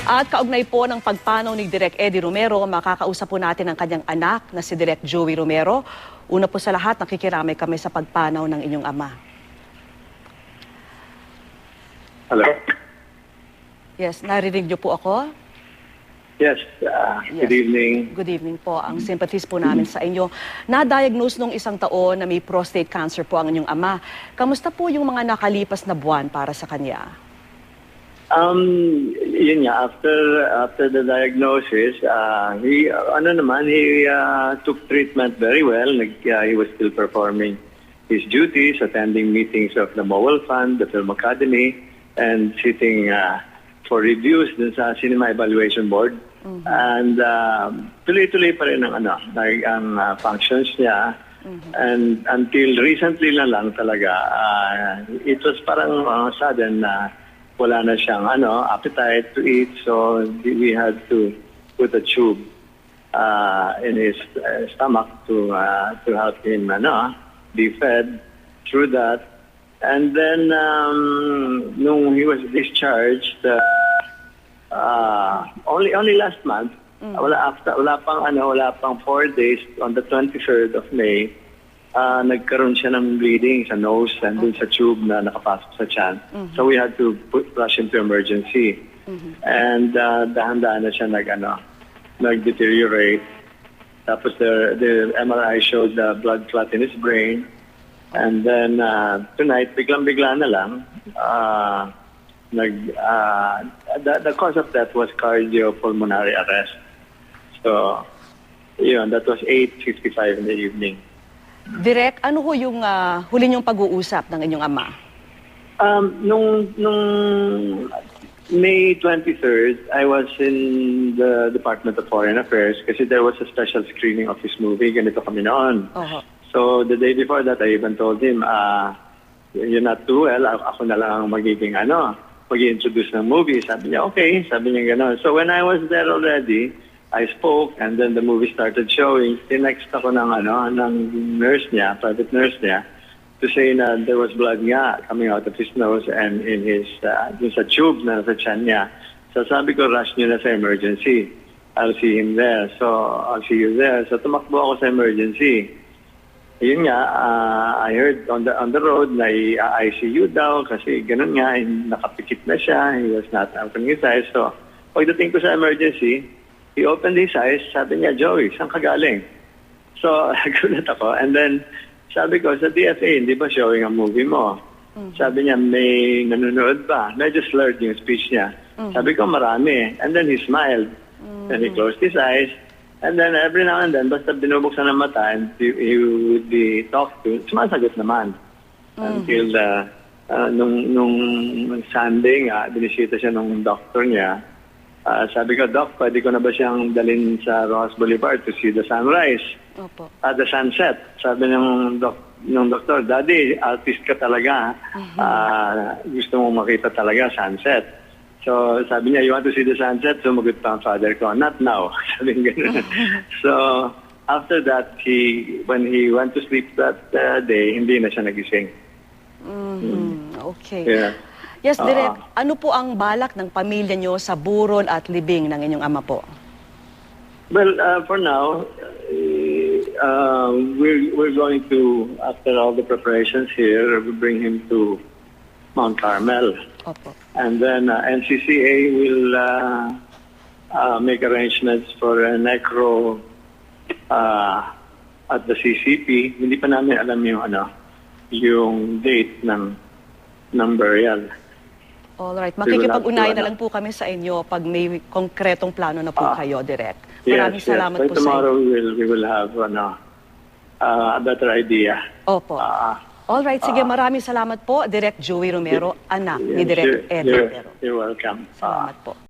At kaugnay po ng pagpanaw ni Direk Eddie Romero, makakausap po natin ang kanyang anak na si Direk Joey Romero. Una po sa lahat, nakikiramay kami sa pagpanaw ng inyong ama. Hello? Yes, narinig niyo po ako? Yes, good evening. Good evening po. Ang sympathies po namin sa inyo. Na-diagnose nung isang taon na may prostate cancer po ang inyong ama. Kamusta po yung mga nakalipas na buwan para sa kanya? Yun nga, after the diagnosis, he took treatment very well. He was still performing his duties, attending meetings of the Mowal Fund, the Film Academy, and sitting for reviews dun sa Cinema Evaluation Board. And tuloy-tuloy pa rin ang functions niya. And until recently lang talaga, it was parang sudden na wala na siyang appetite to eat, so we had to put a tube in his stomach to help him be fed through that. And then nung he was discharged only last month, wala pang 4 days, on the 23rd of May, nagkaroon siya ng bleeding sa nose and dun sa tube na nakapasok sa tiyan. So we had to rush him to emergency. And dahan-dahan na siya nag-deteriorate. Tapos the MRI showed the blood clot in his brain. And then tonight, biglang-bigla na lang, the cause of death was cardiopulmonary arrest. So, yun, that was 8:55 in the evening. Direk, ano ho yung huli niyong pag-uusap ng inyong ama? Nung May 23rd, I was in the Department of Foreign Affairs kasi there was a special screening of his movie. Ganito kami noon. So the day before that, I even told him, you're not too well, ako na lang mag-i-introduce ng movie. Sabi niya, okay. Sabi niya gano'n. So when I was there already, I spoke, and then the movie started showing. Tinext ako ng nurse niya, private nurse niya, to say na there was blood nga coming out of his nose and in his, sa tube na sa tiyan niya. So sabi ko, rush niyo na sa emergency. I'll see him there. So I'll see you there. So tumakbo ako sa emergency. Yun nga, I heard on the road na i-ICU daw kasi ganun nga, nakapikit na siya. He was not opening his eyes. So pagdating ko sa emergency, he opened his eyes, sabi niya, Joey, saan ka galing? So, nagulat ako. And then, sabi ko, sa DFA, hindi ba showing ang movie mo? Sabi niya, may nanonood ba? Medyo slurred yung speech niya. Sabi ko, marami. And then he smiled. And he closed his eyes. And then every now and then, basta binubuksan ng mata, and he would be talked to, sumasagot naman. Until nung Sunday nga, binisita siya nung doctor niya. Sabi ko, Doc, pwede ko na ba siyang dalhin sa Rojas Boulevard to see the sunrise? Opo. The sunset. Sabi ng doktor, Daddy, artist ka talaga. Gusto mong makita talaga sunset. So sabi niya, you want to see the sunset? Sumagot pa ang father ko, not now. Sabi niya gano'n. So after that, when he went to sleep that day, hindi na siya nagising. Okay. Yeah. Yes, Direk, ano po ang balak ng pamilya nyo sa burol at libing ng inyong ama po? Well, for now, we're going to, after all the preparations here, we bring him to Mount Carmel. Opo. And then NCCA will make arrangements for a necro at the CCP. Hindi pa namin alam yung date ng burial. Alright. Makikipag-unayan na lang po kami sa inyo pag may konkretong plano na po kayo, Direk. Maraming salamat po sa inyo. Tomorrow we will have a better idea. Opo. Alright, sige, maraming salamat po, Direk Joey Romero, anak ni Direk Eddie Romero. You're welcome. Salamat po.